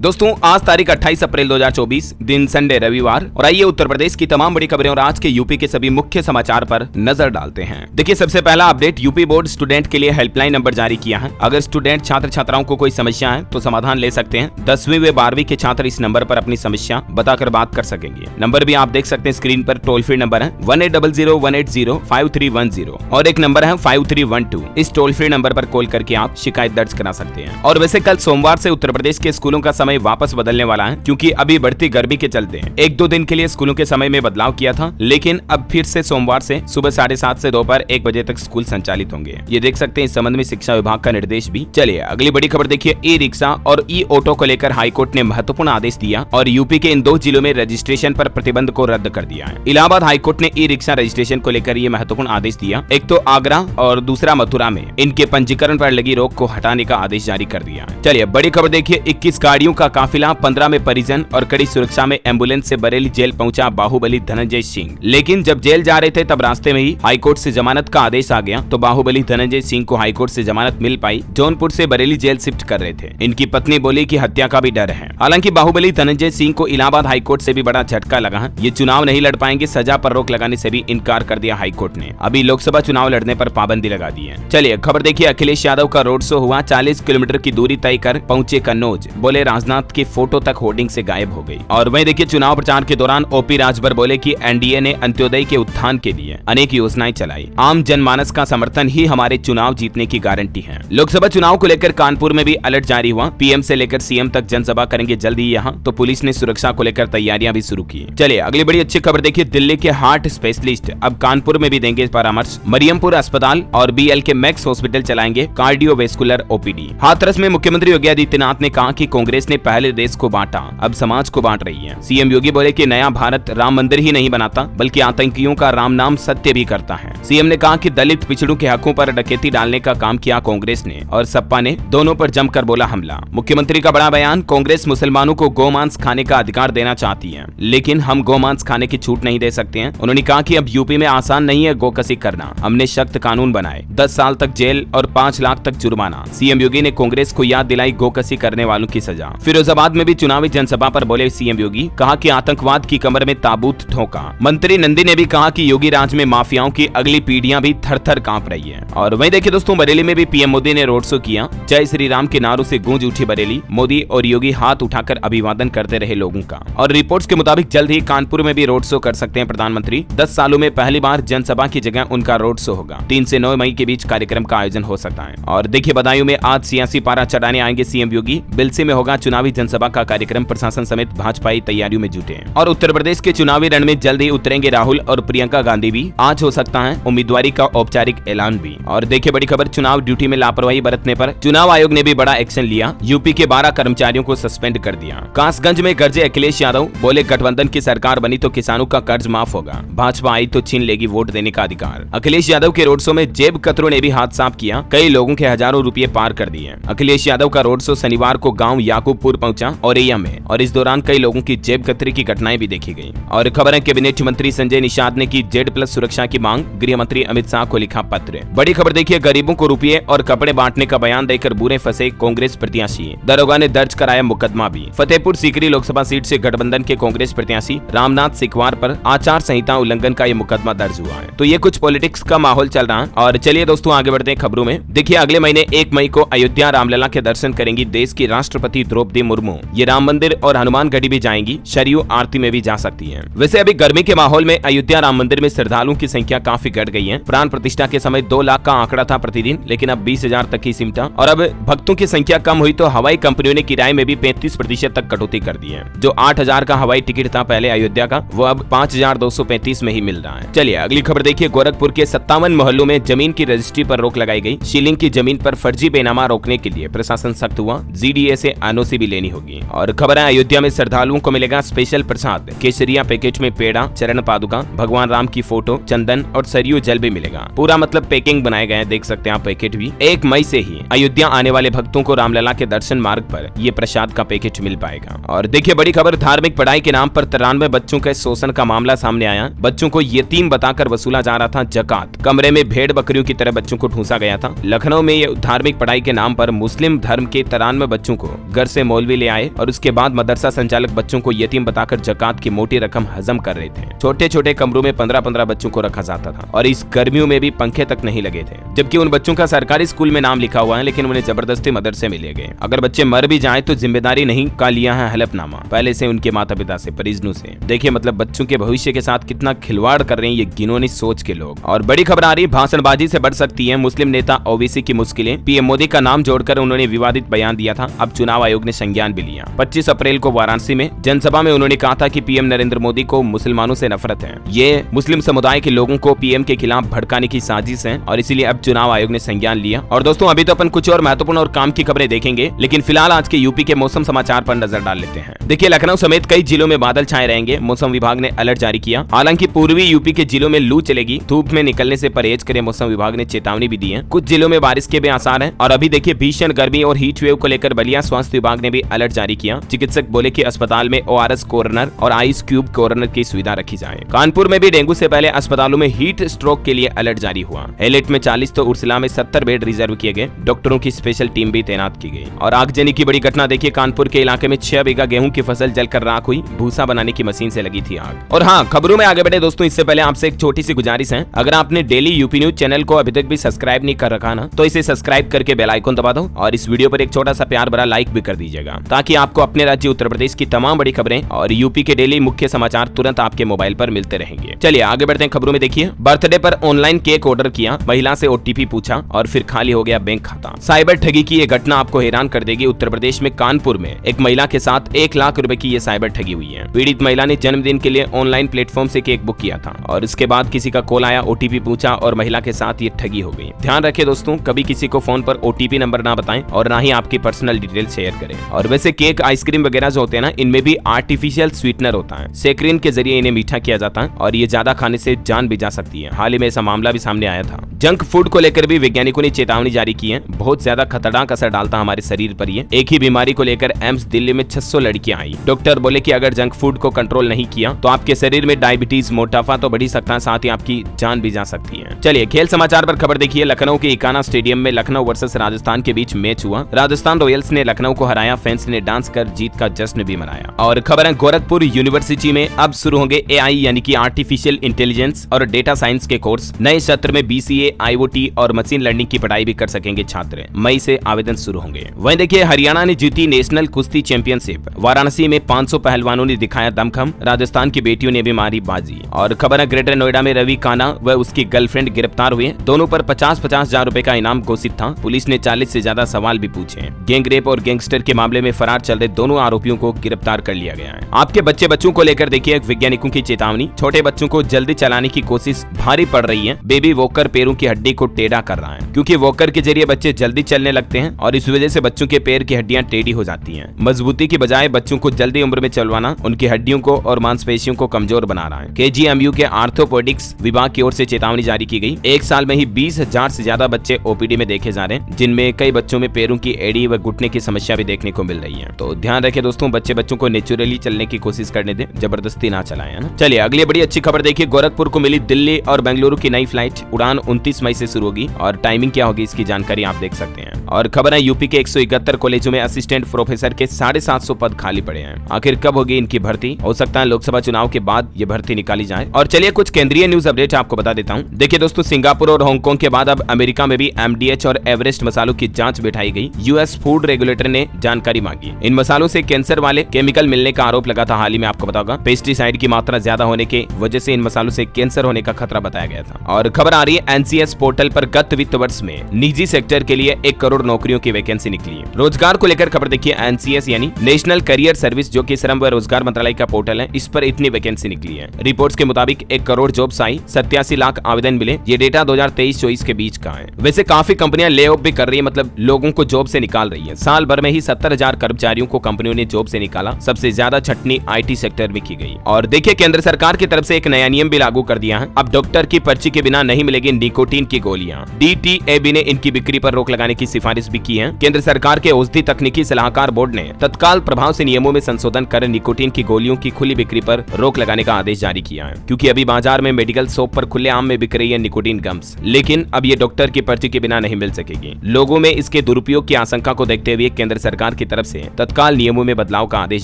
दोस्तों आज तारीख 28 अप्रैल 2024 दिन संडे रविवार और आइए उत्तर प्रदेश की तमाम बड़ी खबरें और आज के यूपी के सभी मुख्य समाचार पर नजर डालते हैं। देखिए सबसे पहला अपडेट, यूपी बोर्ड स्टूडेंट के लिए हेल्पलाइन नंबर जारी किया है। अगर स्टूडेंट छात्र छात्राओं को कोई समस्या है तो समाधान ले सकते हैं। 10वीं व 12वीं के छात्र इस नंबर पर अपनी समस्या बताकर बात कर सकेंगे। नंबर भी आप देख सकते हैं स्क्रीन पर। टोल फ्री नंबर है 1800-180-5310 और एक नंबर है 5312। इस टोल फ्री नंबर पर कॉल करके आप शिकायत दर्ज करा सकते हैं। और वैसे कल सोमवार से उत्तर प्रदेश के स्कूलों का समय वापस बदलने वाला है, क्योंकि अभी बढ़ती गर्मी के चलते 1-2 दिन के लिए स्कूलों के समय में बदलाव किया था, लेकिन अब फिर से सोमवार से सुबह 7:30 से दोपहर 1 बजे तक स्कूल संचालित होंगे। ये देख सकते हैं इस संबंध में शिक्षा विभाग का निर्देश भी। चलिए अगली बड़ी खबर देखिए, ई रिक्शा और ई ऑटो को लेकर हाईकोर्ट ने महत्वपूर्ण आदेश दिया और यूपी के इन 2 जिलों में रजिस्ट्रेशन पर प्रतिबंध को रद्द कर दिया है। इलाहाबाद हाईकोर्ट ने ई रिक्शा रजिस्ट्रेशन को लेकर ये महत्वपूर्ण आदेश दिया। एक तो आगरा और दूसरा मथुरा में इनके पंजीकरण पर लगी रोक को हटाने का आदेश जारी कर दिया है। चलिए बड़ी खबर देखिए, 21 गाड़ियों का काफिला, 15 में परिजन और कड़ी सुरक्षा में एम्बुलेंस से बरेली जेल पहुंचा बाहुबली धनंजय सिंह। लेकिन जब जेल जा रहे थे तब रास्ते में ही हाईकोर्ट से जमानत का आदेश आ गया, तो बाहुबली धनंजय सिंह को हाईकोर्ट से जमानत मिल पाई। जौनपुर से बरेली जेल शिफ्ट कर रहे थे। इनकी पत्नी बोली कि हत्या का भी डर है। हालांकि बाहुबली धनंजय सिंह को इलाहाबाद हाईकोर्ट से भी बड़ा झटका लगा है। ये चुनाव नहीं लड़ पाएंगे, सजा पर रोक लगाने से भी इनकार कर दिया हाईकोर्ट ने। अभी लोकसभा चुनाव लड़ने पर पाबंदी लगा दी है। चलिए खबर देखिए, अखिलेश यादव का रोड शो हुआ, 40 किलोमीटर की दूरी तय कर पहुंचे कन्नौज। बोले राजनाथ की फोटो तक होर्डिंग से गायब हो गई। और वहीं देखिए चुनाव प्रचार के दौरान ओपी राजभर बोले कि एनडीए ने अंत्योदय के उत्थान के लिए अनेक योजनाएं चलाई। आम जनमानस का समर्थन ही हमारे चुनाव जीतने की गारंटी है। लोकसभा चुनाव को लेकर कानपुर में भी अलर्ट जारी हुआ। पीएम से लेकर सीएम तक जनसभा करेंगे जल्दी यहाँ, तो पुलिस ने सुरक्षा को लेकर तैयारियां भी शुरू की। चलिए अगली बड़ी अच्छी खबर देखिए, दिल्ली के हार्ट स्पेशलिस्ट अब कानपुर में भी देंगे परामर्श। मरियमपुर अस्पताल और बीएल के मैक्स हॉस्पिटल चलाएंगे कार्डियोवेस्कुलर ओपीडी। हाथरस में मुख्यमंत्री योगी आदित्यनाथ ने कहा कि कांग्रेस ने पहले देश को बांटा, अब समाज को बांट रही है। सीएम योगी बोले कि नया भारत राम मंदिर ही नहीं बनाता, बल्कि आतंकियों का राम नाम सत्य भी करता है। सीएम ने कहा कि दलित पिछड़ों के हकों पर डकैती डालने का काम किया कांग्रेस ने और सपा ने, दोनों पर जमकर बोला हमला। मुख्यमंत्री का बड़ा बयान, कांग्रेस मुसलमानों को गोमांस खाने का अधिकार देना चाहती है, लेकिन हम गोमांस खाने की छूट नहीं दे सकते हैं। उन्होंने कहा कि अब यूपी में आसान नहीं है गोकसी करना, हमने सख्त कानून बनाए, 10 साल तक जेल और 5 लाख तक जुर्माना। सीएम योगी ने कांग्रेस को याद दिलाई गोकसी करने वालों की सजा। फिरोजाबाद में भी चुनावी जनसभा पर बोले सीएम योगी, कहा कि आतंकवाद की कमर में ताबूत ठोका। मंत्री नंदी ने भी कहा कि योगी राज में माफियाओं की अगली पीढ़ियां भी थर-थर कांप रही है। और वहीं देखिए दोस्तों, बरेली में भी पीएम मोदी ने रोड शो किया। जय श्री राम के नारों से गूंज उठी बरेली। मोदी और योगी हाथ उठाकर अभिवादन करते रहे लोगों का। और रिपोर्ट्स के मुताबिक जल्द ही कानपुर में भी रोड शो कर सकते हैं प्रधानमंत्री। 10 सालों में पहली बार जनसभा की जगह उनका रोड शो होगा। 3 से 9 मई के बीच कार्यक्रम का आयोजन हो सकता है। और देखिए बदायूं में आज सियासी पारा चढ़ाने आएंगे सीएम योगी। बिलसी में होगा चुनावी जनसभा का कार्यक्रम। प्रशासन समेत भाजपाई तैयारियों में जुटे हैं। और उत्तर प्रदेश के चुनावी रण में जल्द ही उतरेंगे राहुल और प्रियंका गांधी भी। आज हो सकता है उम्मीदवारी का औपचारिक ऐलान भी। और देखिए बड़ी खबर, चुनाव ड्यूटी में लापरवाही बरतने पर चुनाव आयोग ने भी बड़ा एक्शन लिया। यूपी के 12 कर्मचारियों को सस्पेंड कर दिया। कासगंज में गरजे अखिलेश यादव, बोले गठबंधन की सरकार बनी तो किसानों का कर्ज माफ होगा, भाजपा आई तो छीन लेगी वोट देने का अधिकार। अखिलेश यादव के रोड शो में जेब कतरों ने भी हाथ साफ किया। कई लोगों के हजारों रुपए पार कर दिए। अखिलेश यादव का रोड शो शनिवार को गांव याकूबपुर पहुंचा औरैया में, और इस दौरान कई लोगों की जेब कतरी की घटनाएं भी देखी गई। और खबर है, कैबिनेट मंत्री संजय निषाद ने की Z+ सुरक्षा की मांग। गृह मंत्री अमित शाह को लिखा पत्र। बड़ी खबर देखिए, गरीबों को रुपये और कपड़े बांटने का बयान देकर बुरे फंसे कांग्रेस प्रत्याशी। दरोगा ने दर्ज कराया मुकदमा भी। फतेहपुर सीकरी लोकसभा सीट से गठबंधन के कांग्रेस प्रत्याशी रामनाथ सिकवार पर आचार संहिता उल्लंघन का ये मुकदमा दर्ज हुआ है। तो ये कुछ पॉलिटिक्स का माहौल चल रहा है। और चलिए दोस्तों आगे बढ़ते हैं खबरों में। देखिए अगले महीने 1 मई को अयोध्या रामलला के दर्शन करेंगी देश की राष्ट्रपति द्रौपदी मुर्मू। ये राम मंदिर और हनुमानगढ़ी भी जाएंगी, सरयू आरती में भी जा सकती हैं। वैसे अभी गर्मी के माहौल में अयोध्या राम मंदिर में श्रद्धालुओं की संख्या काफी घट गई है। प्राण प्रतिष्ठा के समय 2 लाख का आंकड़ा था प्रतिदिन, लेकिन अब 20,000 तक ही सिमटा। और अब भक्तों की संख्या कम हुई तो हवाई कंपनियों ने किराए में भी 35% तक कटौती कर दी है। जो 8,000 का हवाई टिकट था पहले अयोध्या का, वो अब 5,235 में ही मिल रहा है। चलिए अगली खबर देखिए, गोरखपुर के 57 मोहल्लों में जमीन की रजिस्ट्री पर रोक लगाई गई। शीलिंग की जमीन पर फर्जी बेनामा रोकने के लिए प्रशासन सख्त हुआ। जीडीए से एनओसी भी लेनी होगी। और खबर है, अयोध्या में श्रद्धालुओं को मिलेगा स्पेशल प्रसाद। केसरिया पैकेट में पेड़ा, चरण पादुका, भगवान राम की फोटो, चंदन और सरयू जल भी मिलेगा। पूरा मतलब पैकिंग बनाए गए हैं, देख सकते हैं आप पैकेट भी। 1 मई से ही अयोध्या आने वाले भक्तों को रामलला के दर्शन मार्ग पर ये प्रसाद का पैकेट मिल पाएगा। और देखिए बड़ी खबर, धार्मिक पढ़ाई के नाम पर 93 बच्चों के शोषण का मामला सामने आया। बच्चों को यतीम बताकर वसूला जा रहा था जकात। कमरे में भेड़ बकरियों की तरह बच्चों को ठूंसा गया था। लखनऊ में ये धार्मिक पढ़ाई के नाम पर मुस्लिम धर्म के 93 बच्चों को घर से मौलवी ले आए और उसके बाद मदरसा संचालक बच्चों को यतीम बताकर ज़कात की मोटी रकम हजम कर रहे थे। छोटे छोटे कमरों में 15-15 बच्चों को रखा जाता था और इस गर्मियों में भी पंखे तक नहीं लगे थे, जबकि उन बच्चों का सरकारी स्कूल में नाम लिखा हुआ है, लेकिन उन्हें जबरदस्ती मदरसे में ले गए। अगर बच्चे मर भी जाएं तो जिम्मेदारी नहीं का लिया है हलफनामा पहले से उनके माता पिता से, परिजनों से। देखिए मतलब बच्चों के भविष्य के साथ कितना खिलवाड़ कर रहे हैं ये घिनौनी सोच के लोग। और बड़ी खबर आ रही, भाषणबाजी से बढ़ सकती है मुस्लिम नेता ओवैसी की मुश्किलें। पीएम मोदी का नाम जोड़कर उन्होंने विवादित बयान दिया था, अब चुनाव आयोग ने संज्ञान भी लिया। 25 अप्रैल को वाराणसी में जनसभा में उन्होंने कहा था कि पीएम नरेंद्र मोदी को मुसलमानों से नफरत है, ये मुस्लिम समुदाय के लोगों को पीएम के खिलाफ भड़काने की साजिश है और इसीलिए अब चुनाव आयोग ने संज्ञान लिया। और दोस्तों अभी तो अपन कुछ और महत्वपूर्ण और काम की खबरें देखेंगे, लेकिन फिलहाल आज के यूपी के मौसम समाचार पर नजर डाल लेते हैं। देखिए लखनऊ समेत कई जिलों में बादल छाए रहेंगे, मौसम विभाग ने अलर्ट जारी किया। हालांकि पूर्वी यूपी के जिलों में लू चलेगी, धूप में निकलने से परहेज करें, मौसम विभाग ने चेतावनी भी दी है। कुछ जिलों में बारिश के भी आसार हैं। और अभी देखिए भीषण गर्मी और हीट वेव को लेकर बलिया स्वास्थ्य विभाग ने भी अलर्ट जारी किया। चिकित्सक बोले कि अस्पताल में ORS कॉर्नर और आइस क्यूब कॉर्नर की सुविधा रखी जाए। कानपुर में भी डेंगू से पहले अस्पतालों में हीट स्ट्रोक के लिए अलर्ट जारी हुआ। एलिट में 40 तो उर्सला में 70 बेड रिजर्व किए गए, डॉक्टरों की स्पेशल टीम भी तैनात की गई। और आगजनी की बड़ी घटना देखिए, कानपुर के इलाके में 6 बीघा गेहूं की फसल जलकर राख हुई, भूसा बनाने की मशीन से लगी थी आग। और हाँ, खबरों में आगे बढ़े दोस्तों, इससे पहले आपसे एक छोटी सी गुजारिश है, अगर आपने डेली यूपी न्यूज चैनल को अभी तक भी सब्सक्राइब नहीं कर रखा ना, तो इसे सब्सक्राइब करके बेल आइकन दबा दो और इस वीडियो पर एक छोटा सा प्यार भरा लाइक भी कर दीजिएगा, ताकि आपको अपने राज्य उत्तर प्रदेश की तमाम बड़ी खबरें और यूपी के डेली मुख्य समाचार तुरंत आपके मोबाइल पर मिलते रहेंगे। चलिए आगे बढ़ते हैं खबरों में। देखिए बर्थडे पर ऑनलाइन केक ऑर्डर किया, महिला से OTP पूछा और फिर खाली हो गया बैंक खाता। साइबर ठगी की ये घटना आपको हैरान कर देगी। उत्तर प्रदेश में कानपुर में एक महिला के साथ 1 लाख रुपए की ये साइबर ठगी हुई है। पीड़ित महिला ने जन्मदिन के लिए ऑनलाइन प्लेटफॉर्म से केक बुक किया था और इसके बाद किसी का कॉल आया, OTP पूछा और महिला के साथ ये ठगी हो गई। ध्यान रखें दोस्तों, कभी किसी को फोन पर OTP नंबर ना बताएं और ना ही आपकी पर्सनल डिटेल शेयर करें। और वैसे केक, आइसक्रीम वगैरह जो होते हैं ना, इनमें भी आर्टिफिशियल स्वीटनर होता है, सेक्रिन के जरिए इन्हें मीठा किया जाता है और ये ज्यादा खाने से जान भी जा सकती है। हाल ही में ऐसा मामला भी सामने आया था। जंक फूड को लेकर भी वैज्ञानिकों ने चेतावनी जारी की है, बहुत ज्यादा खतरनाक असर डालता है हमारे शरीर पर ये। एक ही बीमारी को लेकर एम्स दिल्ली में 600 लड़कियां आई। डॉक्टर बोले कि अगर जंक फूड को कंट्रोल नहीं किया तो आपके शरीर में डायबिटीज, मोटापा तो बढ़ ही सकता है, साथ ही आपकी जान भी जा सकती है। चलिए खेल समाचार पर खबर देखिए। लखनऊ के इकाना स्टेडियम में लखनऊ वर्सेस राजस्थान के बीच मैच हुआ। राजस्थान रॉयल्स ने लखनऊ को हराया, फैंस ने डांस कर जीत का जश्न भी मनाया। और खबर है गोरखपुर यूनिवर्सिटी में अब शुरू होंगे AI यानी कि आर्टिफिशियल इंटेलिजेंस और डेटा साइंस के कोर्स। नए सत्र में BCA, IoT और मशीन लर्निंग की पढ़ाई भी कर सकेंगे छात्र। मई से आवेदन शुरू होंगे। वहीं देखिए हरियाणा ने जीती नेशनल कुश्ती चैंपियनशिप। वाराणसी में 500 पहलवानों ने दिखाया दमखम, राजस्थान की बेटियों ने भी मारी बाजी। और खबर है ग्रेटर नोएडा में रवि काना व उसकी गर्लफ्रेंड गिरफ्तार हुए। दोनों पर 50-50 हजार रुपए का इनाम घोषित था। पुलिस ने 40 से ज्यादा सवाल भी पूछे। गैंगरेप और गैंगस्टर के मामले में फरार चल रहे दोनों आरोपियों को गिरफ्तार कर लिया गया है। आपके बच्चों को लेकर देखिए वैज्ञानिकों की चेतावनी। छोटे बच्चों को जल्दी चलाने की कोशिश भारी पड़ रही है। बेबी वॉकर पैरों की हड्डी को टेढ़ा कर रहा है, क्योंकि वॉकर के जरिए बच्चे जल्दी चलने लगते हैं और इस वजह से बच्चों के पैर की हड्डियां टेढ़ी हो जाती हैं। मजबूती की बजाय बच्चों को जल्दी उम्र में चलवाना उनकी हड्डियों को और मांसपेशियों को कमजोर बना रहा है। KGMU के आर्थोपोडिक्स विभाग की ओर से चेतावनी जारी की गई। एक साल में ही 20,000 से ज्यादा बच्चे OPD में देखे जा रहे हैं, जिनमें कई बच्चों में पैरों की एड़ी व घुटने की समस्या भी देखने को मिल रही है। तो ध्यान रखें दोस्तों, बच्चों को नेचुरली चलने की कोशिश करने दें, जबरदस्ती ना चलाएं, है ना। चलिए अगली बड़ी अच्छी खबर देखिए। गोरखपुर को मिली दिल्ली और बेंगलुरु की नई फ्लाइट। उड़ान 29 मई से शुरू होगी और टाइमिंग क्या होगी इसकी जानकारी आप देख सकते हैं। और खबर है यूपी के 171 कॉलेजों में असिस्टेंट प्रोफेसर के 750 पद खाली पड़े हैं। आखिर कब होगी इनकी भर्ती? हो सकता है लोकसभा चुनाव के बाद ये भर्ती निकाली जाए। और चलिए कुछ केंद्रीय न्यूज अपडेट आपको बता देता हूँ। देखिए दोस्तों, सिंगापुर और हांगकांग के बाद अब अमेरिका में भी MDH और एवरेस्ट मसालों की जांच बैठाई गई। US फूड रेगुलेटर ने जानकारी मांगी। इन मसालों से कैंसर वाले केमिकल मिलने का आरोप लगा था हाल ही में, आपको बताऊंगा। पेस्टिसाइड की मात्रा ज्यादा होने के वजह से इन मसालों से कैंसर होने का खतरा बताया गया था। और खबर आ रही है NCS पोर्टल पर गत वित्त वर्ष में निजी सेक्टर के लिए 1 करोड़ नौकरियों की वैकेंसी निकली है। रोजगार को लेकर खबर देखिए। NCS यानी नेशनल करियर सर्विस, जो कि श्रम व रोजगार मंत्रालय का पोर्टल है, इस पर इतनी वैकेंसी निकली है। रिपोर्ट्स के मुताबिक 1 करोड़ जॉब्स आई, 87 लाख आवेदन मिले। ये डेटा 2023-24 के बीच का है। वैसे काफी कंपनियां ले ऑफ भी कर रही है, मतलब लोगों को जॉब से निकाल रही है। साल भर में ही 70,000 कर्मचारियों को कंपनियों ने जॉब से निकाला। सबसे ज्यादा छटनी IT सेक्टर में की गई। और देखिए केंद्र सरकार की तरफ से एक नया नियम भी लागू कर दिया है। अब डॉक्टर की पर्ची के बिना नहीं मिलेगी निकोटीन की गोलियां। DTAB ने इनकी बिक्री पर रोक लगाने की सिफारिश सिफारिश भी की है। केंद्र सरकार के औषधि तकनीकी सलाहकार बोर्ड ने तत्काल प्रभाव से नियमों में संशोधन कर निकोटीन की गोलियों की खुली बिक्री पर रोक लगाने का आदेश जारी किया है, क्योंकि अभी बाजार में मेडिकल शॉप पर खुलेआम में बिक रही है निकोटीन गम्स, लेकिन अब ये डॉक्टर की पर्ची के बिना नहीं मिल सकेगी। लोगों में इसके दुरुपयोग की आशंका को देखते हुए केंद्र सरकार की तरफ से तत्काल नियमों में बदलाव का आदेश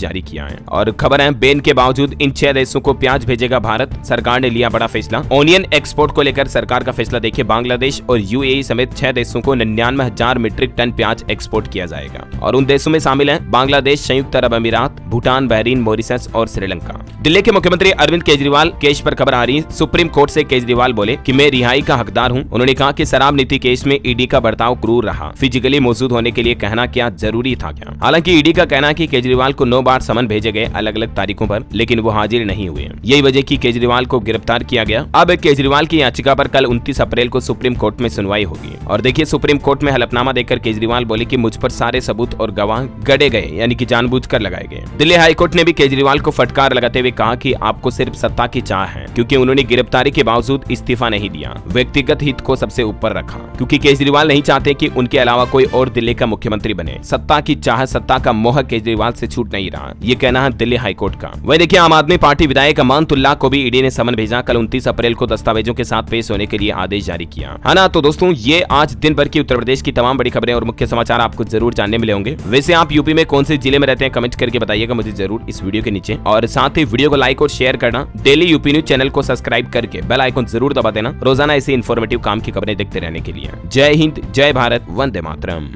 जारी किया है। और खबर है, बैन के बावजूद इन 6 देशों को प्याज भेजेगा भारत, सरकार ने लिया बड़ा फैसला। ऑनियन एक्सपोर्ट को लेकर सरकार का फैसला देखिए, बांग्लादेश और यूएई समेत 6 देशों को 99,000 मीट्रिक टन प्याज एक्सपोर्ट किया जाएगा। और उन देशों में शामिल हैं बांग्लादेश, संयुक्त अरब अमीरात, भूटान, बहरीन, मॉरिशस और श्रीलंका। दिल्ली के मुख्यमंत्री अरविंद केजरीवाल केस पर खबर आ रही है। सुप्रीम कोर्ट से केजरीवाल बोले कि मैं रिहाई का हकदार हूं। उन्होंने कहा कि शराब नीति केस में ईडी का बर्ताव क्रूर रहा, फिजिकली मौजूद होने के लिए कहना क्या जरूरी था क्या। हालांकि ईडी का कहना है कि केजरीवाल को 9 बार समन भेजे गए अलग अलग तारीखों पर, लेकिन वो हाजिर नहीं हुए। यही वजह की केजरीवाल को गिरफ्तार किया गया। अब केजरीवाल की याचिका पर कल 29 अप्रैल को सुप्रीम कोर्ट में सुनवाई होगी। और देखिए, सुप्रीम कोर्ट में हलफनामा देकर केजरीवाल बोले कि मुझ पर सारे सबूत और गवाह गड़े गए, यानी कि जानबूझकर लगाए गए। दिल्ली हाईकोर्ट ने भी केजरीवाल को फटकार लगाते हुए कहा कि आपको सिर्फ सत्ता की चाह है, क्योंकि उन्होंने गिरफ्तारी के बावजूद इस्तीफा नहीं दिया, व्यक्तिगत हित को सबसे ऊपर रखा, क्योंकि केजरीवाल नहीं चाहते कि उनके अलावा कोई और दिल्ली का मुख्यमंत्री बने। सत्ता की चाह, सत्ता का मोह केजरीवाल से छूट नहीं रहा, ये कहना है दिल्ली हाईकोर्ट का। वही देखिए, आम आदमी पार्टी विधायक अमानतुल्लाह को भी ईडी ने समन भेजा। कल 29 अप्रैल को दस्तावेजों के साथ पेश होने के लिए आदेश जारी किया है ना। तो दोस्तों, ये आज दिन भर की उत्तर प्रदेश की तमाम बड़ी खबरें और मुख्य समाचार आपको जरूर जानने मिले होंगे। वैसे आप यूपी में कौन से जिले में रहते हैं, कमेंट करके बताइएगा मुझे जरूर इस वीडियो के नीचे। और साथ ही वीडियो को लाइक और शेयर करना, डेली यूपी न्यूज चैनल को सब्सक्राइब करके बेल आइकन जरूर दबा देना, रोजाना ऐसे इन्फॉर्मेटिव काम की खबरें देखते रहने के लिए। जय हिंद, जय भारत, वंदे मातरम।